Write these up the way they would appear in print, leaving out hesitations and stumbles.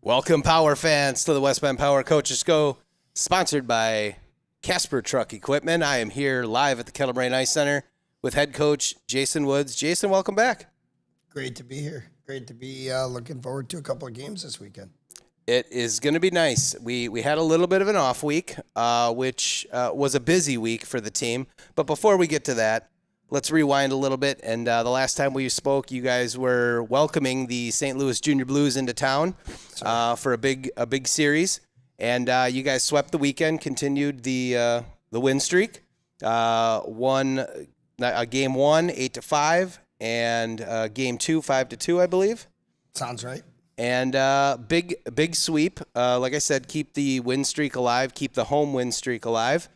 Welcome, Power fans, to the West Bend Power Coaches Go, sponsored by Casper Truck Equipment. I am here live at the Kettlebrain Ice Center with head coach Jason Woods. Jason, welcome back. Great to be here. Great to be looking forward to a couple of games this weekend. It is going to be nice. We had a little bit of an off week, which was a busy week for the team. But before we get to that, let's rewind a little bit. And the last time we spoke, you guys were welcoming the St. Louis Junior Blues into town for a big series. And you guys swept the weekend, continued the win streak. Won game 1, 8-5, and game 2, 5-2, I believe. Sounds right. And big sweep. Like I said, keep the win streak alive, keep the home win streak alive.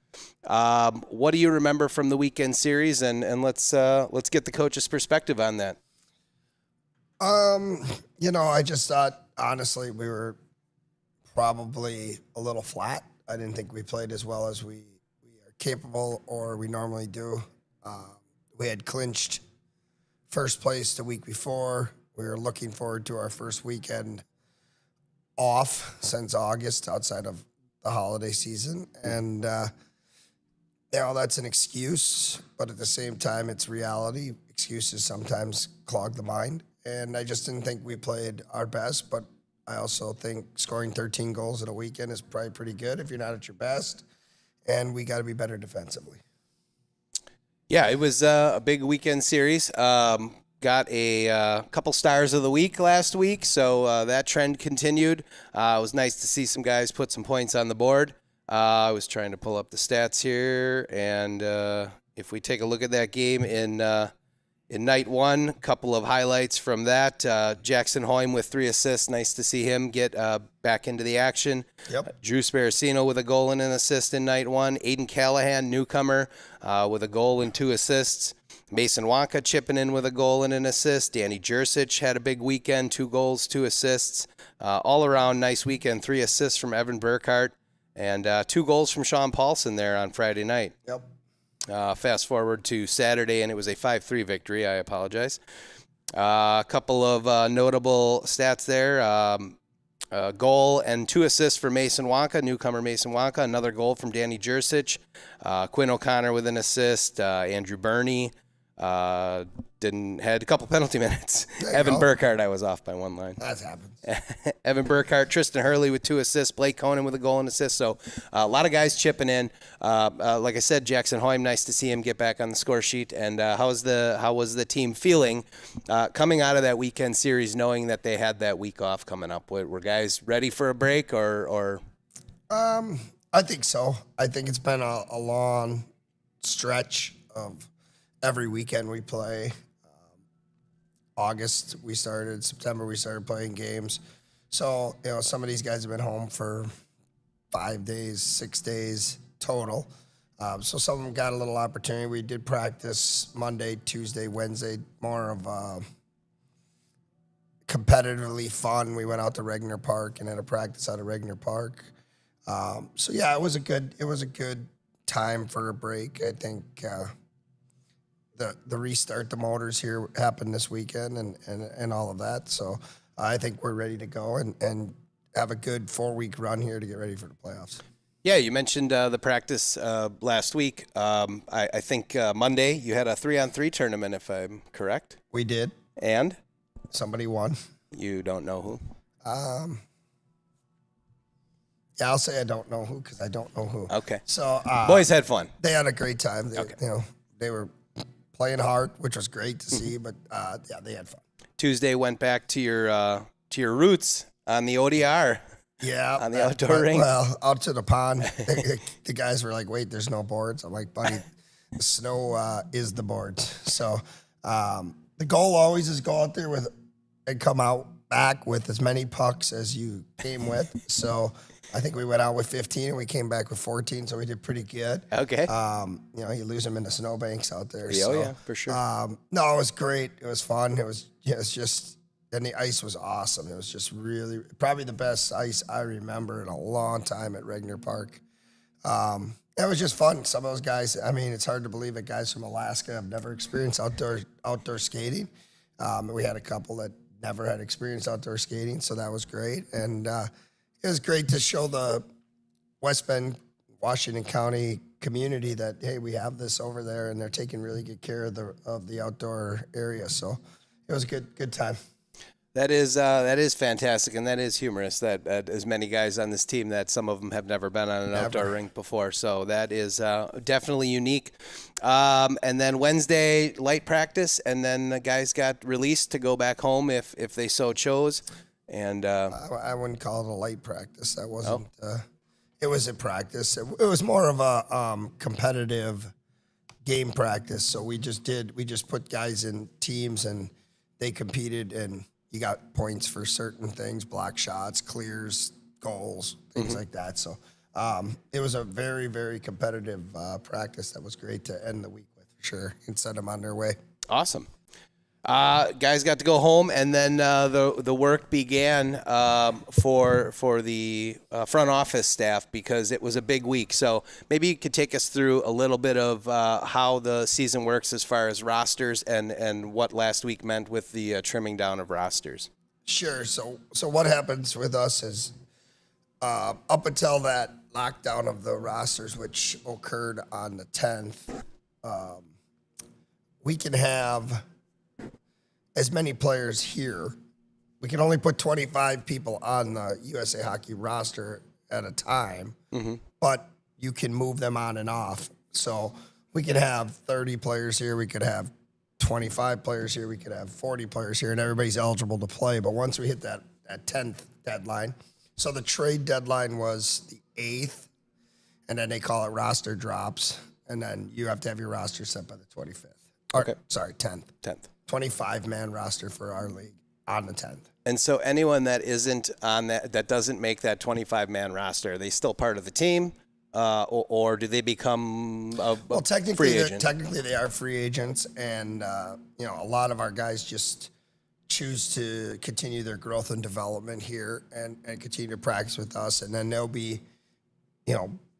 What do you remember from the weekend series? And let's get the coach's perspective on that. I just thought, honestly, we were probably a little flat. I didn't think we played as well as we are capable or we normally do. We had clinched first place the week before. We were looking forward to our first weekend off since August outside of the holiday season. And, that's an excuse, but at the same time, it's reality. Excuses sometimes clog the mind. And I just didn't think we played our best, but I also think scoring 13 goals in a weekend is probably pretty good if you're not at your best. And we got to be better defensively. Yeah, it was a big weekend series. Got a couple stars of the week last week, so that trend continued. It was nice to see some guys put some points on the board. I was trying to pull up the stats here, and if we take a look at that game in night one, a couple of highlights from that. Jackson Hoym with 3 assists. Nice to see him get back into the action. Yep. Drew Sparacino with a goal and an assist in night one. Aiden Callahan, newcomer, with a goal and 2 assists. Mason Wonka chipping in with a goal and an assist. Danny Jurcic had a big weekend, 2 goals, 2 assists. All around nice weekend, 3 assists from Evan Burkhart, and 2 goals from Sean Paulson there on Friday night. Yep. Fast forward to Saturday, and it was a 5-3 victory. I apologize. A couple of notable stats there. Goal and 2 assists for Mason Wonka, newcomer Mason Wonka. Another goal from Danny Jurcic. Quinn O'Connor with an assist. Andrew Burney had a couple penalty minutes. Evan Burkhart, I was off by 1 line. That happens. Evan Burkhart, Tristan Hurley with 2 assists, Blake Conan with a goal and assist. So a lot of guys chipping in. Like I said, Jackson Hoym, nice to see him get back on the score sheet. And how was the team feeling coming out of that weekend series, knowing that they had that week off coming up? Were guys ready for a break or? I think so. I think it's been a long stretch of every weekend we play. August we started, September we started playing games. So, some of these guys have been home for 5 days, 6 days total. So some of them got a little opportunity. We did practice Monday, Tuesday, Wednesday, more of competitively fun. We went out to Regner Park and had a practice out of Regner Park. It was a good time for a break. I think the restart the motors here happened this weekend and all of that. So I think we're ready to go and have a good 4-week run here to get ready for the playoffs. Yeah, you mentioned the practice last week. I think Monday you had a 3-on-3 tournament, if I'm correct. We did. And? Somebody won. You don't know who? Yeah, I'll say I don't know who because I don't know who. Okay. So boys had fun. They had a great time. Okay. They were playing hard, which was great to see. But they had fun. Tuesday went back to your roots on the ODR. Yeah, on the outdoor rink. Well, out to the pond. The guys were like, "Wait, there's no boards." I'm like, "Buddy, the snow is the boards." So the goal always is go out there and come out back with as many pucks as you came with. So I think we went out with 15 and we came back with 14, so we did pretty good. Okay. You lose them in the snowbanks out there. Yeah, for sure. No, it was great. It was fun. It was just, and the ice was awesome. It was just really, probably the best ice I remember in a long time at Regner Park. It was just fun. Some of those guys, I mean, it's hard to believe that guys from Alaska have never experienced outdoor skating. We had a couple that never had experienced outdoor skating, so that was great. And it was great to show the West Bend, Washington County community that, hey, we have this over there, and they're taking really good care of the outdoor area. So it was a good time. That is fantastic, and that is humorous. That as many guys on this team, that some of them have never been on an outdoor rink before. So that is definitely unique. And then Wednesday light practice, and then the guys got released to go back home if they so chose. And I wouldn't call it a light practice. That wasn't. It was a practice. It was more of a competitive game practice. So we just put guys in teams, and they competed, and you got points for certain things, block shots, clears, goals, things like that. So it was a very, very competitive practice that was great to end the week with, for sure, and set them on their way. Awesome. Guys got to go home, and then the work began for the front office staff, because it was a big week. So maybe you could take us through a little bit of how the season works as far as rosters and what last week meant with the trimming down of rosters. Sure. So what happens with us is up until that lockdown of the rosters, which occurred on the 10th, we can have as many players here. We can only put 25 people on the USA Hockey roster at a time, but you can move them on and off. So we could have 30 players here. We could have 25 players here. We could have 40 players here, and everybody's eligible to play. But once we hit that 10th deadline, so the trade deadline was the 8th, and then they call it roster drops, and then you have to have your roster set by the 25th. Okay. Sorry, 10th. 25-man roster for our league on the 10th. And so anyone that isn't on that doesn't make that 25-man roster, are they still part of the team, or do they become a technically, free agent? Technically, they are free agents, and a lot of our guys just choose to continue their growth and development here and continue to practice with us, and then they'll be,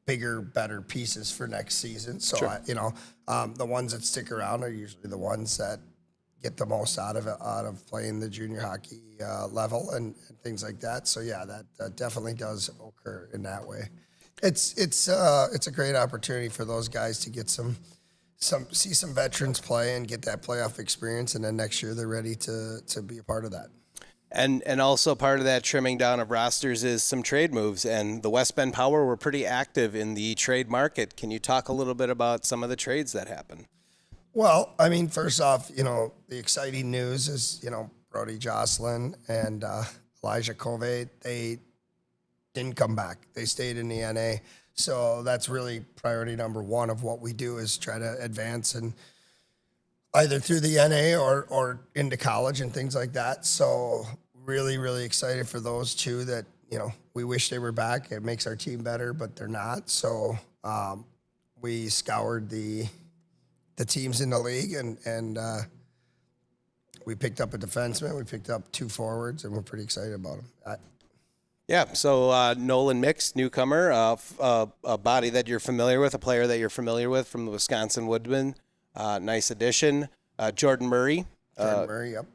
bigger, better pieces for next season. So, Sure. The ones that stick around are usually the ones that get the most out of playing the junior hockey level and things like that. So yeah, that definitely does occur in that way. It's a great opportunity for those guys to get see some veterans play and get that playoff experience, and then next year they're ready to be a part of that. And also part of that trimming down of rosters is some trade moves, and the West Bend Power were pretty active in the trade market. Can you talk a little bit about some of the trades that happened? Well, I mean, first off, the exciting news is, Brody Jocelyn and Elijah Covey, they didn't come back. They stayed in the NA. So that's really priority number one of what we do, is try to advance and either through the NA or into college and things like that. So really, really excited for those two that, we wish they were back. It makes our team better, but they're not. So we scoured the teams in the league, and we picked up a defenseman, we picked up 2 forwards, and we're pretty excited about them. Yeah, so Nolan Mix, newcomer, a body that you're familiar with, a player that you're familiar with from the Wisconsin Woodmen, nice addition. Jordan Murray. Yep.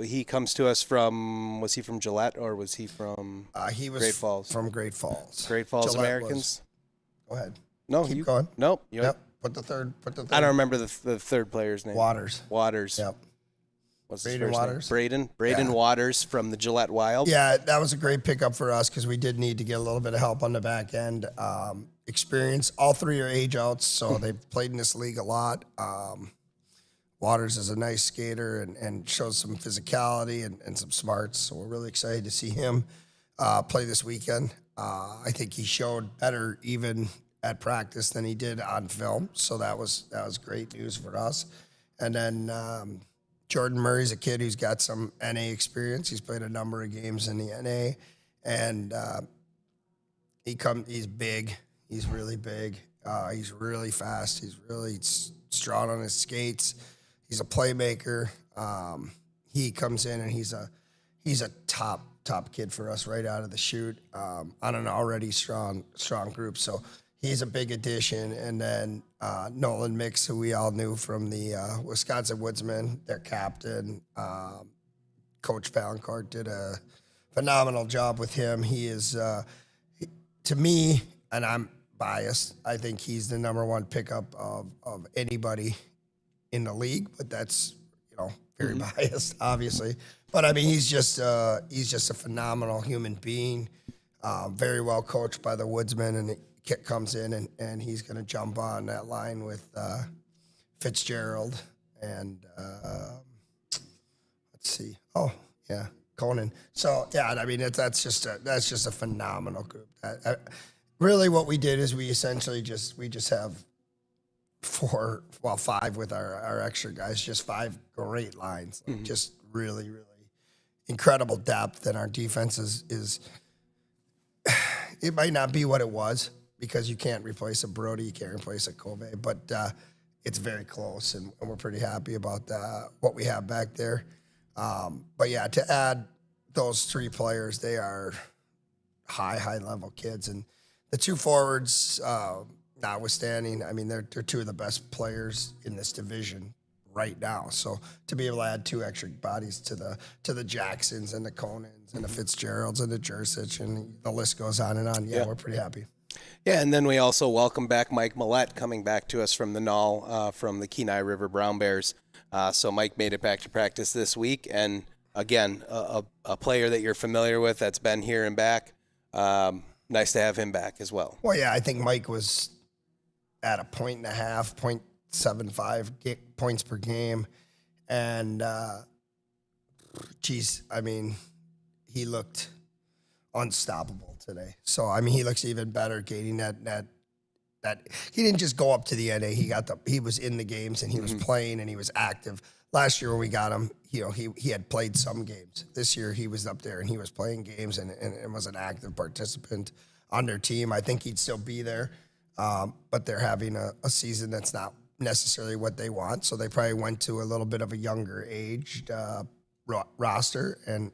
He comes to us from, was he from Gillette, or was he from he was Great Falls? From Great Falls. Great Falls Gillette Americans? Go ahead. No, Keep going. Nope. Yep. Put the third. I don't remember the third player's name. Waters. Yep. What's his Braden first Waters. Name? Braden Yeah. Waters from the Gillette Wild. Yeah, that was a great pickup for us because we did need to get a little bit of help on the back end. Experience. All 3 are age outs, so they've played in this league a lot. Waters is a nice skater and shows some physicality and some smarts, so we're really excited to see him play this weekend. I think he showed better even at practice than he did on film, so that was great news for us. And then Jordan Murray's a kid who's got some NA experience. He's played a number of games in the NA, and he's big. He's really big. He's really fast. He's really strong on his skates. He's a playmaker. He comes in and he's a top kid for us right out of the chute on an already strong group. So he's a big addition. And then Nolan Mix, who we all knew from the Wisconsin Woodsmen, their captain, Coach Valancourt did a phenomenal job with him. He is, to me, and I'm biased, I think he's the number one pickup of anybody in the league, but that's, very biased, obviously. But I mean, he's just a phenomenal human being, very well coached by the Woodsman, and Kit comes in and he's going to jump on that line with Fitzgerald and let's see. Oh yeah, Conan. So yeah, I mean that's just a phenomenal group. Really, what we did is we essentially just have five with our extra guys, just 5 great lines, just really, really incredible depth. And our defense is it might not be what it was because you can't replace a Brody, you can't replace a Cove, but it's very close, and we're pretty happy about what we have back there. But yeah, to add those 3 players, they are high level kids, and the 2 forwards, notwithstanding, I mean they're 2 of the best players in this division right now. So to be able to add 2 extra bodies to the Jacksons and the Conans and the Fitzgeralds and the Jersich, and the list goes on and on. Yeah, we're pretty happy. Yeah, and then we also welcome back Mike Millette coming back to us from the Null, from the Kenai River Brown Bears. So Mike made it back to practice this week, and again, a player that you're familiar with that's been here and back. Nice to have him back as well. Well, yeah, I think Mike was at a 1.5, 0.75 points per game, and I mean, he looked unstoppable today. So I mean, he looks even better gating that he didn't just go up to the NA. He was in the games, and he was playing, and he was active. Last year when we got him, he had played some games. This year he was up there and he was playing games and was an active participant on their team. I think he'd still be there, but they're having a season that's not necessarily what they want. So they probably went to a little bit of a younger aged roster, and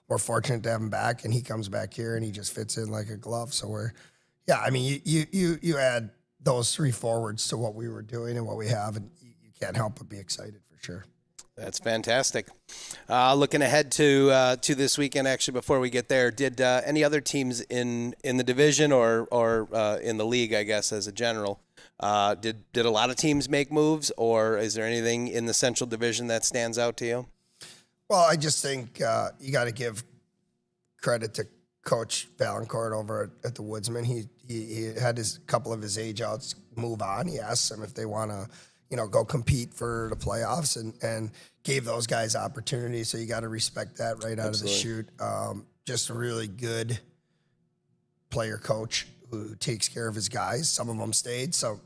we're fortunate to have him back, and he comes back here and he just fits in like a glove. So I mean, you add those 3 forwards to what we were doing and what we have, and you can't help but be excited for sure. That's fantastic. Looking ahead to this weekend, actually, before we get there, did any other teams in the division or in the league, I guess, as a general, did a lot of teams make moves, or is there anything in the Central Division that stands out to you? Well, I just think you got to give credit to Coach Valancourt over at the Woodsman. He had a couple of his age outs move on. He asked them if they want to, go compete for the playoffs, and gave those guys opportunities. So you got to respect that right out of the chute. Just a really good player coach who takes care of his guys. Some of them stayed, so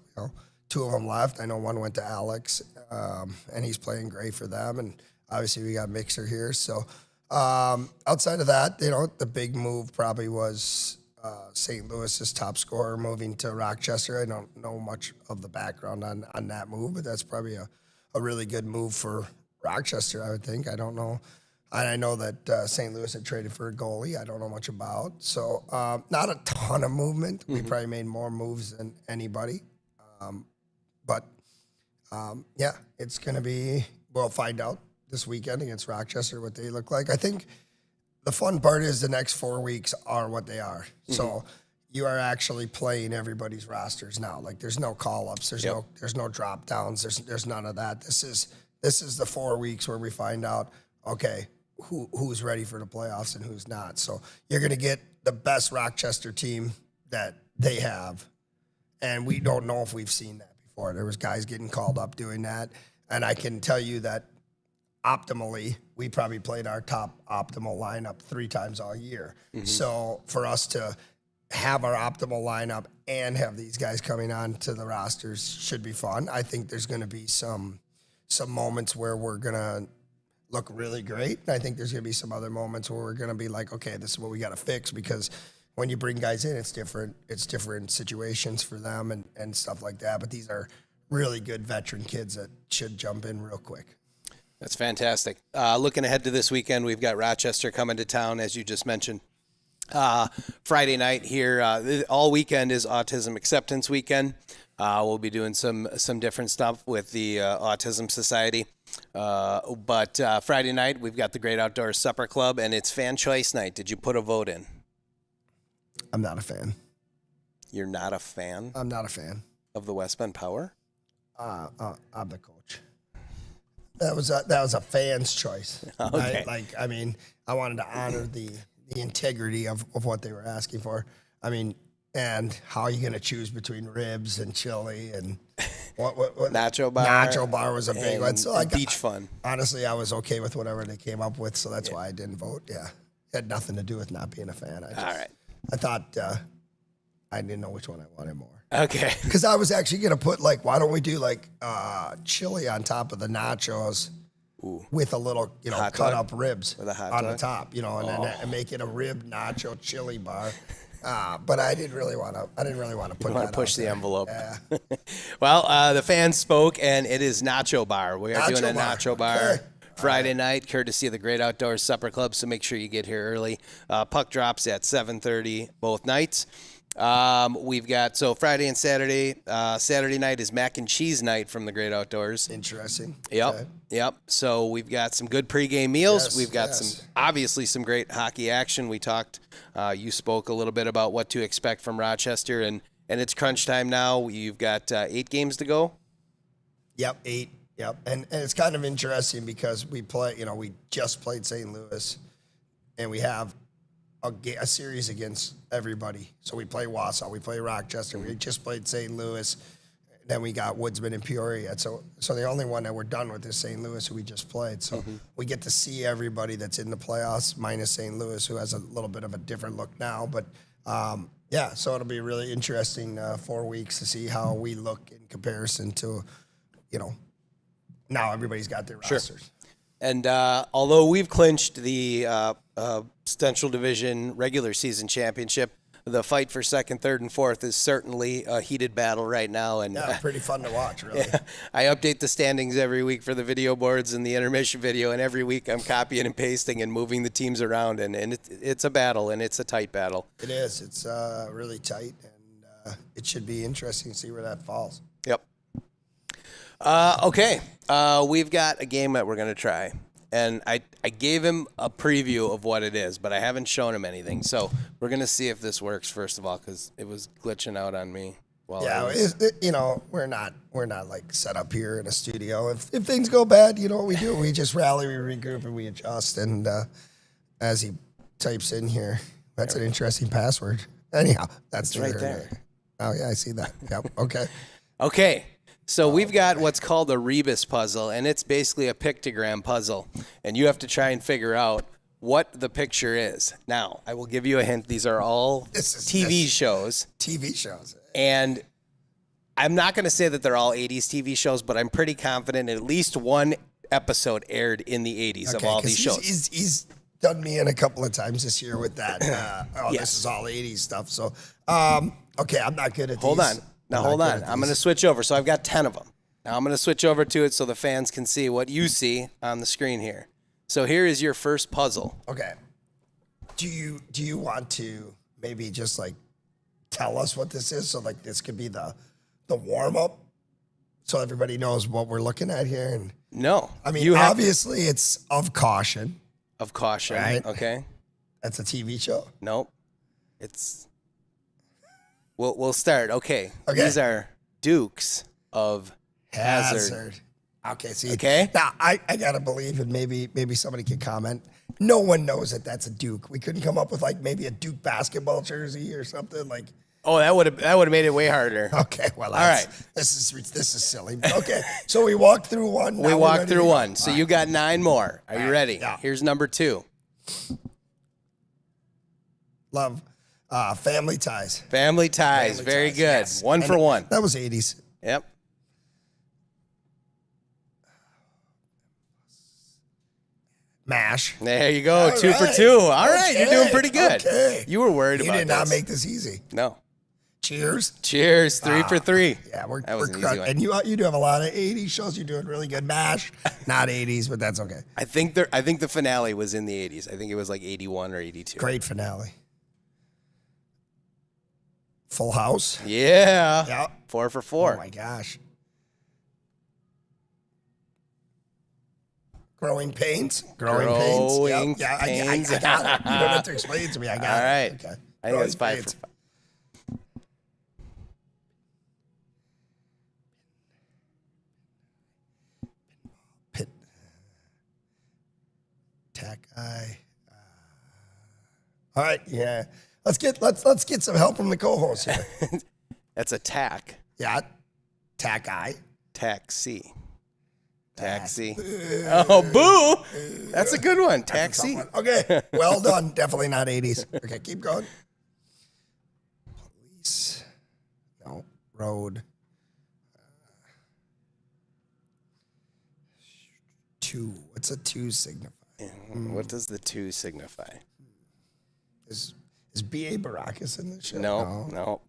2 of them left. I know one went to Alex, and he's playing great for them. And obviously we got Mixer here. So outside of that, the big move probably was St. Louis's top scorer moving to Rochester. I don't know much of the background on that move, but that's probably a really good move for Rochester, I would think. I don't know. And I know that St. Louis had traded for a goalie I don't know much about. So not a ton of movement. We probably made more moves than anybody. Yeah, it's going to be, we'll find out this weekend against Rochester what they look like. I think the fun part is the next 4 weeks are what they are. So you are actually playing everybody's rosters now. Like there's no call-ups, there's no drop-downs, there's none of that. This is the 4 weeks where we find out, okay, who's ready for the playoffs and who's not. So you're going to get the best Rochester team that they have, and we don't know if we've seen that before. There was guys getting called up doing that, and I can tell you that optimally, we probably played our top optimal lineup 3 times all year. So for us to have our optimal lineup and have these guys coming on to the rosters should be fun. I think there's going to be some moments where we're going to look really great. I think there's going to be some other moments where we're going to be like, okay, this is what we got to fix, because when you bring guys in, it's different situations for them and stuff like that. But these are really good veteran kids that should jump in real quick. That's fantastic. Looking ahead to this weekend, we've got Rochester coming to town, as you just mentioned. Friday night here. All weekend is Autism Acceptance Weekend. We'll be doing some different stuff with the Autism Society. But Friday night, we've got the Great Outdoors Supper Club, and it's fan choice night. Did you put a vote in? I'm not a fan. You're not a fan I'm not a fan. of the West Bend Power? I'm the coach. That was a fan's choice. Okay. I mean, I wanted to honor the integrity of what they were asking for. I mean, and how are you going to choose between ribs and chili and what Nacho bar. Nacho bar was a big one. So and beach fun. Honestly, I was okay with whatever they came up with, so that's why I didn't vote. Yeah, it had nothing to do with not being a fan. All right. I thought I didn't know which one I wanted more. Okay. Because I was actually going to put, like, why don't we do, like, chili on top of the nachos with a little, Hot cut dog? up ribs With a hot on dog? the top, and then make it a rib nacho chili bar. But I didn't really want to put Want that to push out the there. envelope. Yeah. Well, the fans spoke, and it is Nacho Bar. We are Nacho doing a bar. Nacho Bar Okay. Friday night, courtesy of the Great Outdoors Supper Club, so make sure you get here early. Puck drops at 7:30 both nights. We've got, so Friday and Saturday. Saturday night is mac and cheese night from the Great Outdoors. Interesting. Yep. Okay. Yep. So we've got some good pregame meals. Yes, We've got yes. obviously some great hockey action. We talked, you spoke a little bit about what to expect from Rochester, and it's crunch time now. You've got 8 games to go. Yep, 8. Yep. And it's kind of interesting because we just played St. Louis, and we have a series against everybody. So we play Wausau, we play Rochester, we just played St. Louis, then we got Woodsman and Peoria. So the only one that we're done with is St. Louis, who we just played. So we get to see everybody that's in the playoffs, minus St. Louis, who has a little bit of a different look now. But yeah, so it'll be really interesting 4 weeks to see how we look in comparison to, now everybody's got their rosters. And although we've clinched the Central Division regular season championship, the fight for second, third, and fourth is certainly a heated battle right now. And Yeah, pretty fun to watch, really. I update the standings every week for the video boards and the intermission video, and every week I'm copying and pasting and moving the teams around, and it's a battle, and it's a tight battle. It is. It's really tight, and it should be interesting to see where that falls. Yep. Okay. We've got a game that we're going to try. And I gave him a preview of what it is, but I haven't shown him anything. So we're going to see if this works, first of all, because it was glitching out on me. We're not like set up here in a studio. If things go bad, you know what we do? We just rally, we regroup, and we adjust. And as he types in here, that's an interesting password. Anyhow, that's right there. Oh, yeah, I see that. Yep. Okay. Okay. So we've got what's called a rebus puzzle, and it's basically a pictogram puzzle. And you have to try and figure out what the picture is. Now, I will give you a hint. These are all TV shows. TV shows. And I'm not going to say that they're all 80s TV shows, but I'm pretty confident at least one episode aired in the 80s of all these shows. He's done me in a couple of times this year with that. Yes. This is all 80s stuff. So, okay, I'm not good at Hold these. on. Now, hold on. I'm going to switch over. So I've got 10 of them. Now I'm going to switch over to it so the fans can see what you see on the screen here. So here is your first puzzle. Okay. Do you want to maybe just like tell us what this is? So like this could be the warm up, so everybody knows what we're looking at here. And No. I mean, obviously it's of caution. Of caution. Right. Okay. That's a TV show. Nope. It's. We'll start. Okay. Okay. These are Dukes of Hazard. Okay. See. Okay. Now I gotta believe, and maybe somebody can comment. No one knows that that's a Duke. We couldn't come up with like maybe a Duke basketball jersey or something like. Oh, that would have made it way harder. Okay, well, all right. This is silly. Okay, so we walked through one. We walked through one. So you got 9 more. Are you ready? Yeah. Here's number 2. Love Family Ties. Family Ties. Family Very Ties, good. yes. 1 for 1. That was 80s. Yep. MASH. There you go. All 2 for right. 2. All right. You're doing Okay, pretty good. okay. You were worried You about did not this. make this easy. No. Cheers. Cheers. 3 for 3. Yeah, we're That was an easy crud- one. And you do have a lot of 80s shows. You're doing really good. MASH, not 80s, but that's okay. I think the finale was in the 80s. I think it was like 81 or 82. Great finale. Full House. Yeah. Yeah. 4 for 4. Oh my gosh. Growing Pains. Growing Pains. Growing Yep. Yeah, Pains. I got it. You don't have to explain it to me. I got All right. it. Okay. I think that's 5 for 5. Pit. Tack Eye. All right. Yeah. Let's get some help from the co-host here. That's a tack. Yeah. Tack Eye. Taxi. Taxi. Oh, boo. That's a good one. Taxi. Okay. Well done. Definitely not 80s. Okay. Keep going. Police. No. Road. 2. What's a 2 signify? What does the 2 signify? Is B.A. Baracus in this show? No.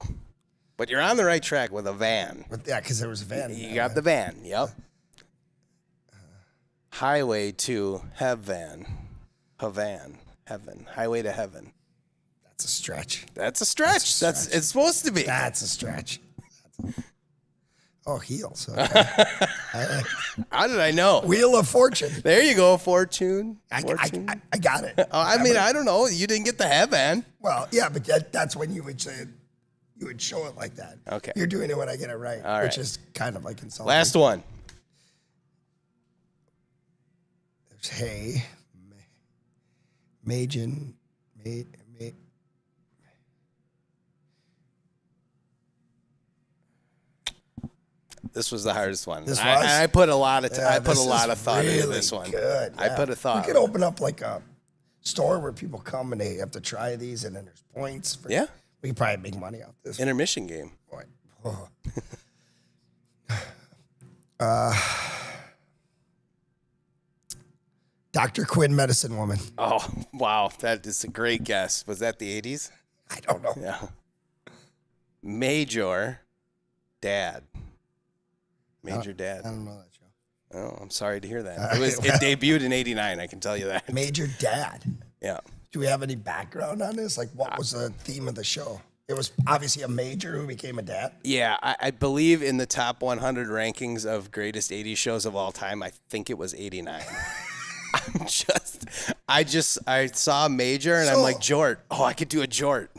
But you're on the right track with a van. Yeah, because there was a van. You got the van. Yep. Highway to Heaven. Heaven. Highway to Heaven. That's a stretch. That's a stretch. That's it's supposed to be. That's a stretch. Oh, heels. How did I know? Wheel of Fortune. There you go, Fortune. I got it. Oh, I mean, I don't know. You didn't get the heaven. Well, yeah, but that's when you would say it, you would show it like that. Okay. You're doing it when I get it right, All which right. is kind of like insulting. Last one. There's Hay, Majin, This was the hardest one. This was? I put a lot of Yeah, I put a this lot is of thought into really this one. Good. I yeah. put a thought. We could open up like a store where people come and they have to try these, and then there's points. Yeah. We could probably make money off this. Intermission game. Boy. Oh. Dr. Quinn, Medicine Woman. Oh, wow. That is a great guess. Was that the 80s? I don't know. Yeah. Major Dad. Major I Dad. don't know that show. Oh, I'm sorry to hear that. It debuted in 89, I can tell you that. Major Dad. Yeah. Do we have any background on this? Like, what was the theme of the show? It was obviously a major who became a dad. Yeah, I believe in the top 100 rankings of greatest 80s shows of all time, I think it was 89. I saw Major and I'm like, Jort. Oh, I could do a Jort.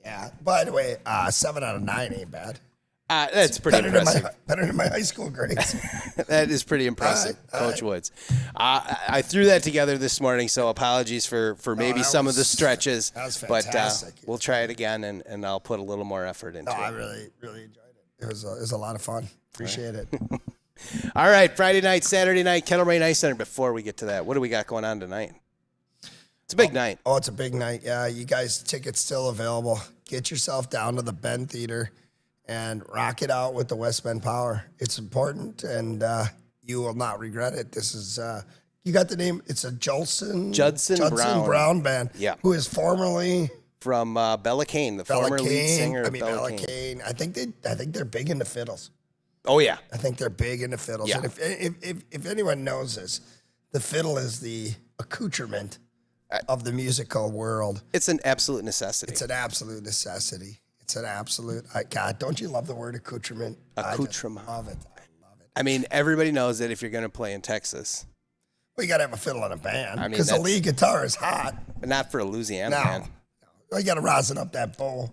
Yeah. By the way, 7 out of 9 ain't bad. That's pretty impressive. Better than my high school grades. That is pretty impressive, Coach Woods. I threw that together this morning, so apologies for maybe some of the stretches. That was but fantastic. we'll try it again, and I'll put a little more effort into No, I it. really enjoyed it. It was a lot of fun. Appreciate it. All right, Friday night, Saturday night, Kettle Moraine Ice Center. Before we get to that, what do we got going on tonight? It's a big night. Oh, it's a big night. Yeah, you guys, tickets still available. Get yourself down to the Bend Theater and rock it out with the West Bend Power. It's important, and you will not regret it. This is, you got the name, it's a Judson Brown band, Yeah. who is formerly From Bella Kane, the Bella former lead Kane. singer I of mean, Bella Bella Kane. Kane. I think they're big into fiddles. Oh, yeah. I think they're big into fiddles. Yeah. And if anyone knows this, the fiddle is the accoutrement of the musical world. It's an absolute necessity. It's an absolute necessity. It's an absolute. God, don't you love the word accoutrement? Accoutrement. I just love it. I love it. I mean, everybody knows that if you're going to play in Texas, Well, you got to have a fiddle in a band I mean, because the that's- lead guitar is hot. but not for a Louisiana No, band. you got to rosin up that bowl.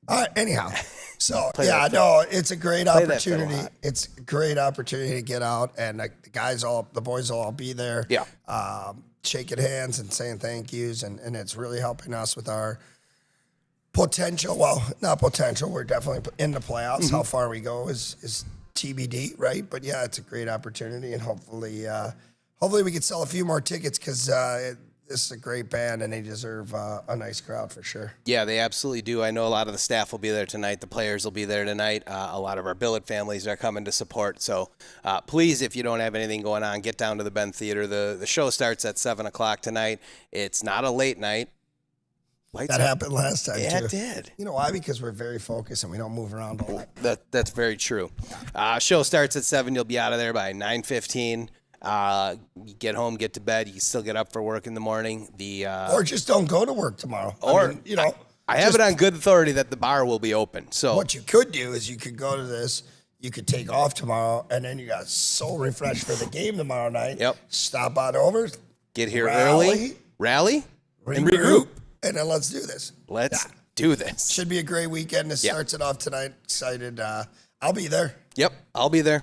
All right. Anyhow, so Play yeah, that no, it's a great Play that fiddle opportunity. hot. It's a great opportunity to get out, and the boys will all be there. Yeah. Shaking hands and saying thank yous, and it's really helping us with our potential. Well, not potential. We're definitely in the playoffs. Mm-hmm. How far we go is TBD, right? But yeah, it's a great opportunity, and hopefully we can sell a few more tickets because this is a great band, and they deserve a nice crowd for sure. Yeah, they absolutely do. I know a lot of the staff will be there tonight. The players will be there tonight. A lot of our billet families are coming to support. So please, if you don't have anything going on, get down to the Bend Theater. The show starts at 7 o'clock tonight. It's not a late night. Lights That out. happened last time, Yeah, too. it did. You know why? Because we're very focused and we don't move around a lot. That's very true. Show starts at 7. You'll be out of there by 9:15. You get home, get to bed. You can still get up for work in the morning. Or just don't go to work tomorrow. I Or- mean, I have it on good authority that the bar will be open. So What you could do is you could go to this, you could take off tomorrow, and then you got so refreshed for the game tomorrow night. Yep. Stop on over, get here rally, rally, and regroup, and then let's do this. Let's do this. Should be a great weekend. This starts it off tonight. Excited. I'll be there. Yep, I'll be there.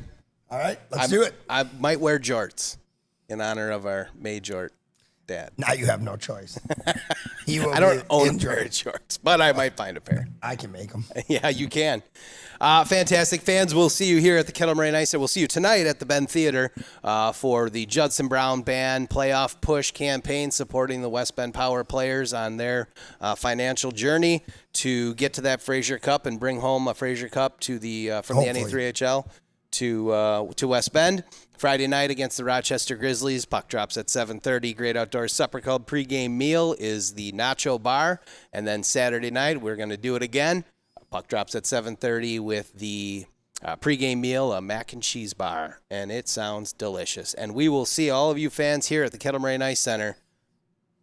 All right, let's do it. I might wear jorts in honor of our May Jort dad. Now you have no choice. He will I don't be own a injured. pair of shorts, but I might find a pair. I can make them. Yeah, you can. Fantastic. Fans, we'll see you here at the Kettle Moraine Ice. We'll see you tonight at the Ben Theater for the Judson Brown Band Playoff Push campaign, supporting the West Bend Power players on their financial journey to get to that Fraser Cup and bring home a Fraser Cup to the from Hopefully. the NA3HL to West Bend. Friday night against the Rochester Grizzlies. Puck drops at 7:30. Great Outdoors Supper Club pregame meal is the Nacho Bar. And then Saturday night, we're going to do it again. Puck drops at 7:30 with the pregame meal, a mac and cheese bar. And it sounds delicious. And we will see all of you fans here at the Kettle Moraine Ice Center.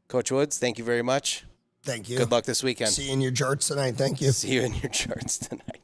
Coach Woods, thank you very much. Thank you. Good luck this weekend. See you in your jorts tonight. Thank you. See you in your shorts tonight.